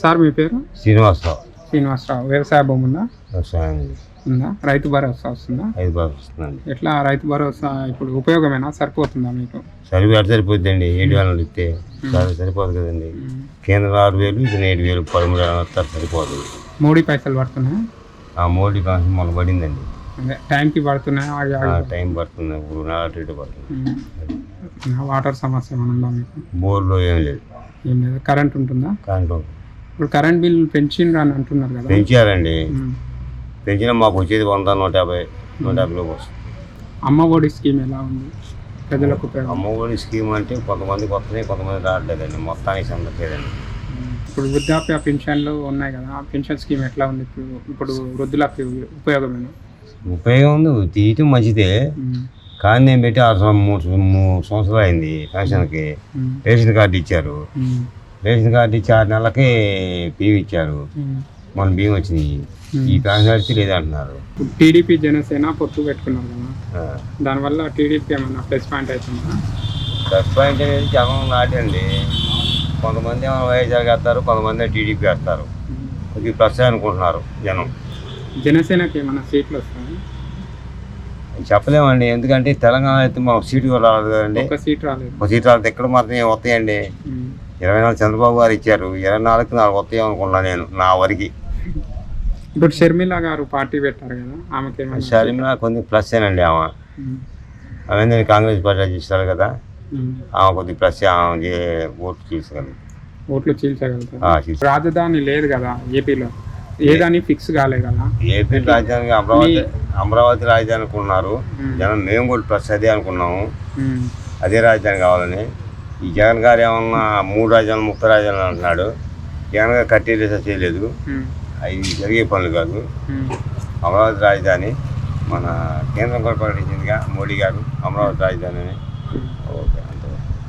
Sir మీ పేరు? శ్రీనివాసరావు. శ్రీనివాసరావు. వ్యవసాయ భూమి ఉందా? వ్యవసాయం ఉందా? రైతు భరోసా వస్తుందా? 5 బాగా వస్తుందండి. ఎట్లా రైతు భరోసా ఇప్పుడు ఉపయోగమేనా, సరిపోతుందా మీకు? సరిపోద్దండి. 7,000 ఇస్తే సరిపోదు కదండి. కేంద్రం 6,000, ఇది 7,000, 13,000 వస్తారు, సరిపోదు. మోడీ పైసలు పడుతున్నాయా? మోడీ కాన్సం మొన్న పడిందండి. అదే టైంకి పడుతున్నాయా? టైం పడుతుంది, ఇప్పుడు నాటు పడుతుంది. వాటర్ సమస్య ఏమైనా ఉందా మీకు? బోర్లో ఏం లేదు. ఏం లేదు. కరెంట్ ఉంటుందా? కరెంట్ ఇప్పుడు కరెంట్ బిల్ పెంచిండ్రు అని అంటున్నారు కదా. పెంచారండి. పెంచిన మాకు వచ్చేది 100, 150, 150 వస్తుంది. అమ్మ ఒడి స్కీమ్ ఎలా ఉంది ప్రజలకు? అమ్మ ఒడి స్కీమ్ అంటే కొంతమందికి వస్తున్నాయి, కొంతమంది రావట్లేదండి. మొత్తానికి అందట్లేదండి. ఇప్పుడు వృద్ధాప్య పెన్షన్లు ఉన్నాయి కదా, ఆ పెన్షన్ స్కీమ్ ఎట్లా ఉంది ఇప్పుడు వృద్ధులకు ఉపయోగమేనా? ఉపయోగం ఉంది, తీయటం మంచిదే. కానీ నేను పెట్టి 3 సంవత్సరాలు అయింది పెన్షన్కి. రేషన్ కార్డు ఇచ్చారు. రేషన్ కార్డు ఇచ్చి 6 నెలలకి బియ్యం ఇచ్చారు. మన బియ్యం వచ్చినాయి. ఈ పెన్షన్ అడితే లేదంటున్నారు. టీడీపీ జనసేన పొత్తు పెట్టుకున్నారు కదా, దానివల్ల టీడీపీ ఏమన్నా ప్లస్ పాయింట్ అవుతుందా? ప్లస్ పాయింట్ అనేది జనం నాటండి. కొంతమంది ఏమో వైఎస్ఆర్ వేస్తారు, కొంతమంది టీడీపీ వేస్తారు. ఇది ప్లస్ అనుకుంటున్నారు జనం. జనసేనకి ఏమన్నా సీట్లు వస్తాయి? చెప్పలేమండి, ఎందుకంటే తెలంగాణ అయితే మాకు సీటు కూడా రాలేదు కదండి. ఒక సీట్ రాలేదు. ఒక సీట్ రాలేదు. ఎక్కడ మాత్రం వస్తాయండి. 24 చంద్రబాబు గారు ఇచ్చారు, 24కి 4 వస్తాయి అనుకున్నా నేను నా వరకు. ఇప్పుడు షర్మిల గారు పార్టీ పెట్టారు కదా, ఆమెకి షర్మిల కొంచెం ప్లస్ ఏనండి. ఆమె అవన్నీ కాంగ్రెస్ పార్టీ చేస్తారు కదా, ఆమె కొద్దిగా ప్లస్. ఆమెకి ఓట్లు చీల్చగలుగుతారు. రాజధాని లేదు కదా ఏపీలో, ఏదని ఫిక్స్ కాలే కదా. ఏపీ రాజధాని అమరావతి రాజధాని అనుకున్నారు జనం. మేము కూడా ప్లస్ అదే అనుకున్నాము, అదే రాజధాని కావాలని. ఈ జగన్ గారు ఏమన్నా 3 రాజధానులు 30 రాజధానులు అంటున్నాడు. జగన్ గారు కట్టేది చేయలేదు. అవి జరిగే పనులు కాదు. అమరావతి రాజధాని మన కేంద్రం కూడా ప్రకటించిందిగా మోడీ గారు, అమరావతి రాజధాని అని.